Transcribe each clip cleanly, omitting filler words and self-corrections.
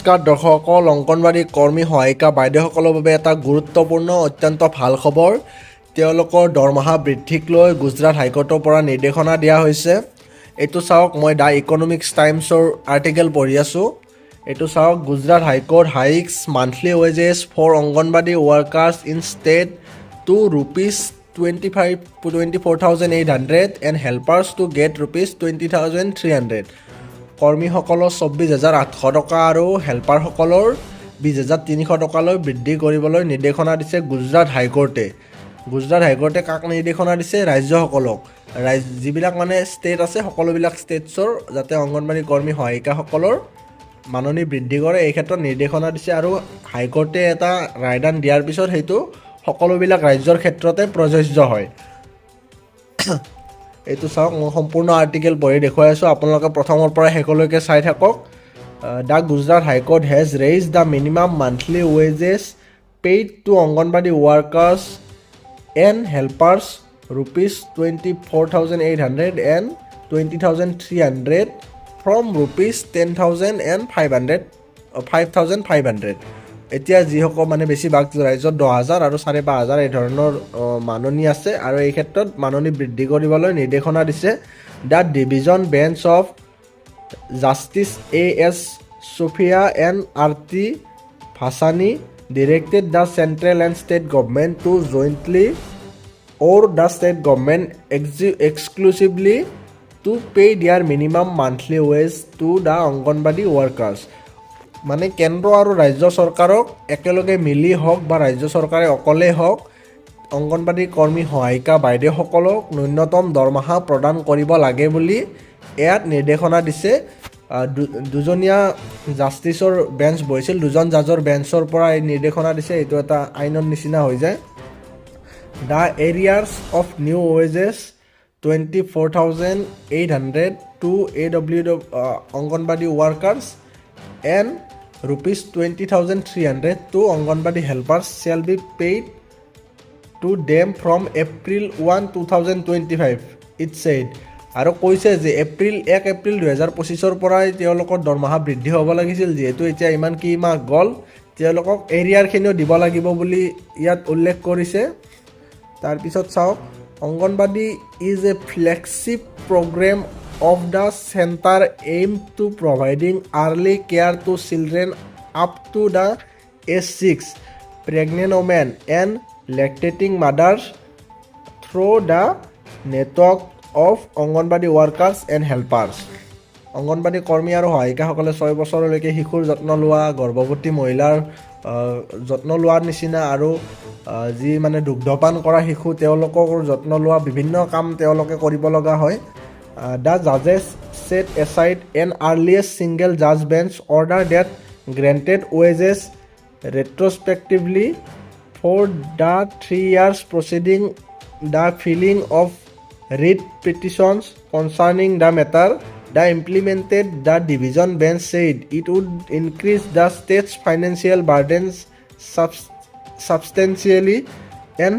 নমস্কাৰ দৰ্শকসকল, অংগনবাড়ী কৰ্মী সহায়িকা বাইদেউসকলৰ বাবে এটা গুৰুত্বপূৰ্ণ অত্যন্ত ভাল খবৰ। তেওঁলোকৰ দৰমহা বৃদ্ধিক লৈ গুজৰাট হাইকোৰ্টৰ পৰা নিৰ্দেশনা দিয়া হৈছে। এইটো চাওক, মই দ্য ইকনমিক্স টাইমছৰ আৰ্টিকেল পঢ়ি আছোঁ। এইটো চাওক, Gujarat high court hikes monthly wages for anganwadi workers in state to ₹24,800 and helpers to get ₹20,300। কৰ্মীসকলৰ 24,800 টকা আৰু হেল্পাৰসকলৰ 20,300 টকালৈ বৃদ্ধি কৰিবলৈ নিৰ্দেশনা দিছে গুজৰাট হাইকোৰ্টে। গুজৰাট হাইকোৰ্টে কাক নিৰ্দেশনা দিছে? ৰাজ্যসকলক। যিবিলাক মানে ষ্টেট আছে, সকলোবিলাক ষ্টেটছৰ যাতে অংগনবাড়ী কৰ্মী সহায়িকাসকলৰ মাননি বৃদ্ধি কৰে, এই ক্ষেত্ৰত নিৰ্দেশনা দিছে। আৰু হাইকোৰ্টে এটা ৰায়দান দিয়াৰ পিছত সেইটো সকলোবিলাক ৰাজ্যৰ ক্ষেত্ৰতে প্ৰযোজ্য হয়। এইটো চাওক, মই সম্পূৰ্ণ আৰ্টিকেল পঢ়ি দেখুৱাই আছোঁ, আপোনালোকে প্ৰথমৰ পৰা শেষলৈকে চাই থাকক। The Gujarat high court has raised the minimum monthly wages paid to anganwadi workers and helpers ₹24,800 and ₹20,300 from ₹10,000 and $5,500। এতিয়া যিসকল মানে বেছিভাগ ৰাজ্যত 10,000 আৰু 5,500 এই ধৰণৰ মাননি আছে, আৰু এই ক্ষেত্ৰত মাননি বৃদ্ধি কৰিবলৈ নিৰ্দেশনা দিছে। The division bench of justice A.S. Sophia and R.T. Vasani directed the central and state government to jointly or the state government exclusively to pay their minimum monthly wage to the anganwadi workers। মানে কেন্দ্ৰ আৰু ৰাজ্য চৰকাৰক একেলগে মিলি হওক বা ৰাজ্য চৰকাৰে অকলেই হওক, অংগনবাড়ী কৰ্মী সহায়িকা বাইদেউসকলক ন্যূনতম দৰমহা প্ৰদান কৰিব লাগে বুলি ইয়াত নিৰ্দেশনা দিছে। দুজনীয়া জাষ্টিছৰ বেঞ্চ বহিছিল, দুজন জাজৰ বেঞ্চৰ পৰা এই নিৰ্দেশনা দিছে। এইটো এটা আইনৰ নিচিনা হৈ যায়। The arrears of new wages 24,800 to AW anganwadi workers and ₹20,300 to anganwadi helpers shall be paid to them from April 1, 2025, it said। আৰু কৈছে যে 1 এপ্ৰিল 2025 পৰাই তেওঁলোকৰ দৰমহা বৃদ্ধি হ'ব লাগিছিল। যিহেতু এতিয়া ইমান কি মাহ গ'ল, তেওঁলোকক এৰিয়াৰখিনিও দিব লাগিব বুলি ইয়াত উল্লেখ কৰিছে। তাৰপিছত চাওক, anganwadi is a flagship programme of the center aimed to providing early care to children up to the age 6, pregnant women and lactating mothers through the network of anganwadi workers and helpers। Anganwadi কৰ্মী আৰু সহায়িকাসকলে 6 বছৰলৈকে শিশুৰ যত্ন লোৱা, গৰ্ভৱতী মহিলাৰ যত্ন লোৱাৰ নিচিনা, আৰু যি মানে দুগ্ধপান কৰা শিশু তেওঁলোকৰ যত্ন লোৱা বিভিন্ন কাম তেওঁলোকে কৰিব লগা হয়। The judges set aside an earliest single judge bench order that granted wages retrospectively for the 3 years preceding the filing of writ petitions concerning the matter. The implemented the division bench said it would increase the state's financial burdens substantially and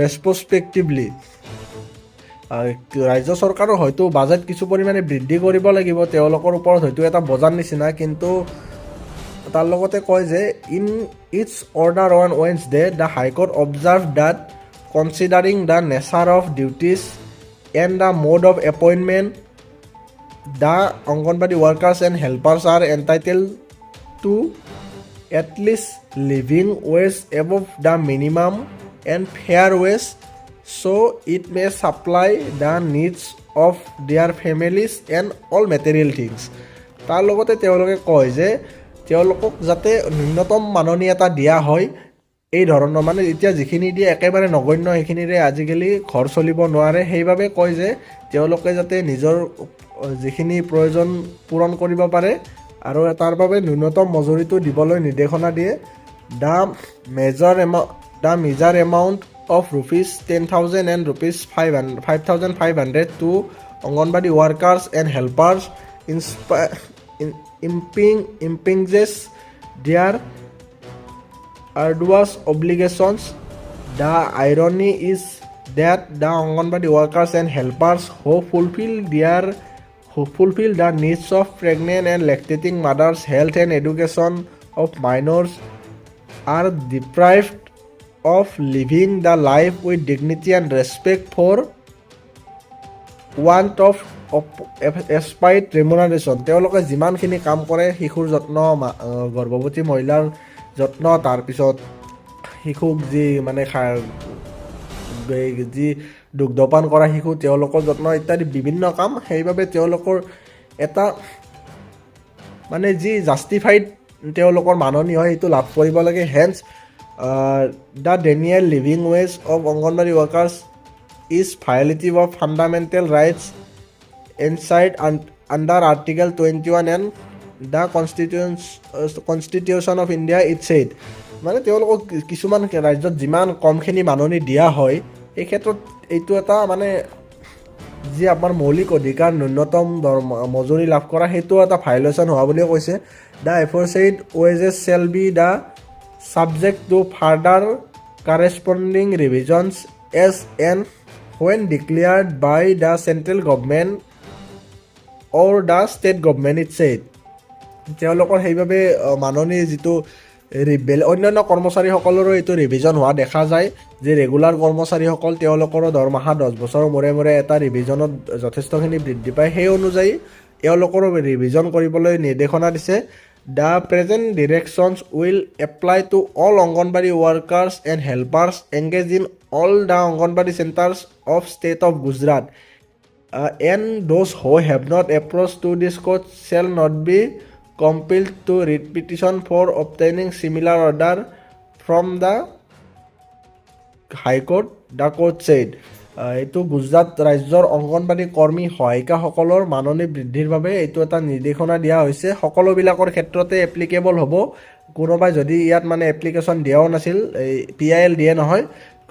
retrospectively। ৰাজ্য চৰকাৰৰ হয়তো budget কিছু পৰিমাণে বৃদ্ধি কৰিব লাগিব, তেওঁলোকৰ ওপৰত হয়তো এটা বজাৰ নিচিনা, কিন্তু তাৰ লগতে কয় যে in its order on Wednesday the high court observe that considering the nature of duties and the mode of appointment the anganwadi workers and helpers are entitle to at least living wage above the minimum and fair wage, so it may supply the needs of their families and all material things। তাৰ লগতে তেওঁলোকে কয় যে তেওঁলোকক যাতে ন্যূনতম মাননি এটা দিয়া হয়, এই ধৰণৰ মানে এতিয়া যিখিনি দিয়ে একেবাৰে নগণ্য, সেইখিনিৰে আজিকালি ঘৰ চলিব নোৱাৰে। সেইবাবে কয় যে তেওঁলোকে যাতে নিজৰ যিখিনি প্ৰয়োজন পূৰণ কৰিব পাৰে আৰু তাৰ বাবে ন্যূনতম মজুৰিটো দিবলৈ নিৰ্দেশনা দিয়ে। The major amount of ₹10,000 and ₹5,500 to anganwadi workers and helpers impinges their arduous obligations. The irony is that the anganwadi workers and helpers who fulfill their fulfill the needs of pregnant and lactating mothers, health and education of minors, are deprived of living the life with dignity and respect for want of aspite remuneration. তেওঁলোকে যিমানখিনি কাম কৰে শিশুৰ যত্ন গৰ্ভৱতী মহিলাৰ যত্ন তাৰপিছত শিশুক যি মানে যি দুগ্ধপান কৰা শিশু তেওঁলোকৰ যত্ন ইত্যাদি বিভিন্ন কাম সেইবাবে তেওঁলোকৰ এটা মানে যি জাষ্টিফাইড তেওঁলোকৰ মাননি হয় সেইটো লাভ কৰিব লাগে hence the denial living wage of anganwadi workers is violative of fundamental rights enshrined under Article 21 and the Constitution of India. It said মানে তেওঁলোকক কিছুমান ৰাজ্যত যিমান কমখিনি মাননি দিয়া হয় এই ক্ষেত্ৰত এইটো এটা মানে যি আমাৰ মৌলিক অধিকাৰ ন্যূনতম মজুৰি লাভ কৰা সেইটো এটা ভাইলেশ্যন হোৱা বুলিও কৈছে the aforesaid wages shall be the subject to further corresponding revisions as and when declared by the central government or the state government. It said তেওঁলোকৰ সেইবাবে মাননি যিটো অন্যান্য কৰ্মচাৰীসকলৰো এইটো ৰিভিজন হোৱা দেখা যায় যে ৰেগুলাৰ কৰ্মচাৰীসকল তেওঁলোকৰো দৰমহা 10 বছৰৰ মূৰে মূৰে এটা ৰিভিজনত যথেষ্টখিনি বৃদ্ধি পায় সেই অনুযায়ী তেওঁলোকৰো ৰিভিজন কৰিবলৈ নিৰ্দেশনা দিছে The present directions will apply to all Anganwadi workers and helpers engaged in all the Anganwadi centers of state of Gujrat. And those who have not approached to this court shall not be compelled to read petition for obtaining similar order from the High Court, the court said. এইটো গুজৰাট ৰাজ্যৰ অংগনবাদী কৰ্মী সহায়িকাসকলৰ মাননি বৃদ্ধিৰ বাবে এইটো এটা নিৰ্দেশনা দিয়া হৈছে সকলোবিলাকৰ ক্ষেত্ৰতে এপ্লিকেবল হ'ব কোনোবাই যদি ইয়াত মানে এপ্লিকেশ্যন দিয়াও নাছিল PIL দিয়ে নহয়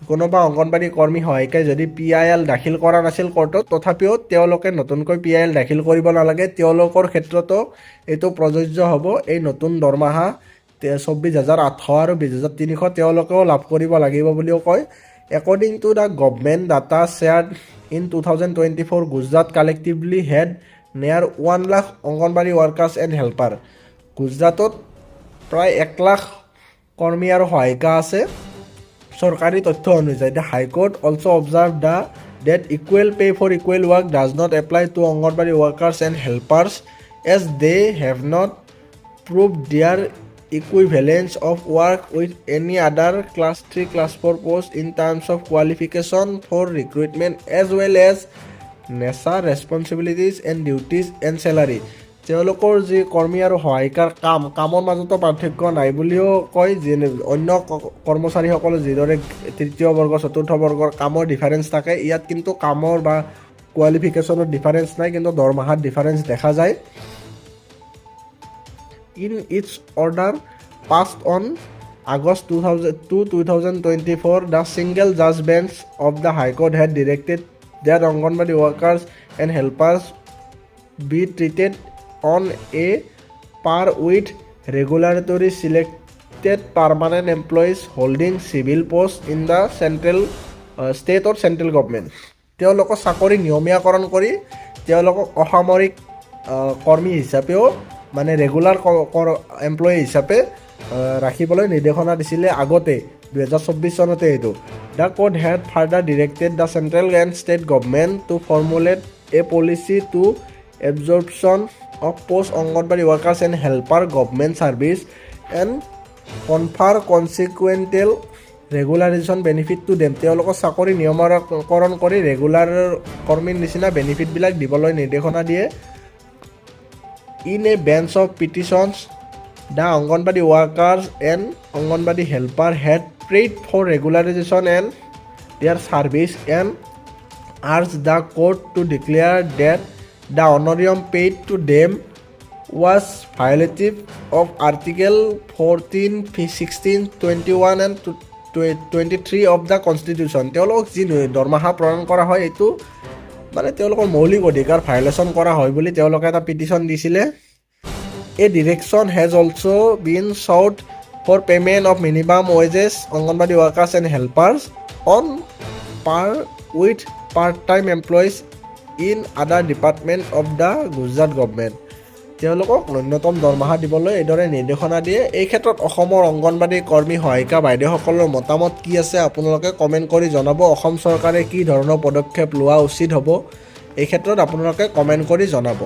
কোনোবা অংগনবাদী কৰ্মী সহায়িকাই যদি PIL দাখিল কৰা নাছিল কোৰ্টত তথাপিও তেওঁলোকে নতুনকৈ PIL দাখিল কৰিব নালাগে তেওঁলোকৰ ক্ষেত্ৰতো এইটো প্ৰযোজ্য হ'ব এই নতুন দৰমহা 24,800 আৰু 20,300 তেওঁলোকেও লাভ কৰিব লাগিব বুলিও কয় According to the government data shared in 2024, Gujrat collectively had near 1 lakh Anganwadi workers and helpers. Gujratot প্ৰায় 1 লাখ কৰ্মী আৰু সহায়িকা আছে চৰকাৰী তথ্য অনুযায়ী The High Court also observed that equal pay for equal work does not apply to Anganwadi workers and helpers as they have not proved their equivalence of work with any other class 3 class 4 post in terms of qualification for recruitment as well as nature responsibilities and duties and salary তেওঁলোকৰ যি কৰ্মী আৰু সহায়িকাৰ কামৰ মাজতো পাৰ্থক্য নাই বুলিও কয় যে অন্য কৰ্মচাৰীসকলে যিদৰে তৃতীয় বৰ্গ চতুৰ্থ বৰ্গৰ কামৰ ডিফাৰেন্স থাকে ইয়াত কিন্তু কামৰ বা কোৱালিফিকেশ্যনৰ ডিফাৰেন্স নাই কিন্তু দৰমহাৰ ডিফাৰেন্স দেখা যায় In its order passed on August 2024, the single judge bench of the High Court had directed that Anganwadi workers and helpers be treated on a par with regulatory selected permanent employees holding civil posts in the state or central government. তেওঁলোকক চাকৰি নিয়মীয়াকৰণ কৰি তেওঁলোকক অসামৰিক কৰ্মী হিচাপেও মানে regular employee হিচাপে ৰাখিবলৈ নিৰ্দেশনা দিছিলে আগতে 2024 চনতে এইটো The court had further directed the central and state government to formulate a policy to absorption of post Anganwadi workers and helper government service and confer consequential regularization benefit to them. তেওঁলোকক চাকৰি নিয়মীয়াকৰণ কৰি regular কৰ্মীৰ নিচিনা বেনিফিটবিলাক দিবলৈ নিৰ্দেশনা দিয়ে In a bench of petitions, the Anganwadi workers and Anganwadi helpers had prayed for regularization and their service and urged the court to declare that the honorarium paid to them was violative of Article 14, 16, 21 and 23 of the Constitution. তেওঁলোকক যি দৰমহা প্ৰদান কৰা হয় এইটো মানে তেওঁলোকৰ মৌলিক অধিকাৰ ভাইলেশ্যন কৰা হয় বুলি তেওঁলোকে এটা পিটিশ্যন দিছিলে A direction has also been sought for payment of minimum wages Anganwadi workers and helpers on par with part-time employees in other department of the Gujarat government তেওঁলোকক ন্যূনতম দৰমহা দিবলৈ এইদৰে নিৰ্দেশনা দিয়ে এই ক্ষেত্ৰত অসমৰ অংগনবাড়ী কৰ্মী সহায়িকা বাইদেউসকলৰ মতামত কি আছে আপোনালোকে কমেণ্ট কৰি জনাব অসম চৰকাৰে কি ধৰণৰ পদক্ষেপ লোৱা উচিত হ'ব এই ক্ষেত্ৰত আপোনালোকে কমেণ্ট কৰি জনাব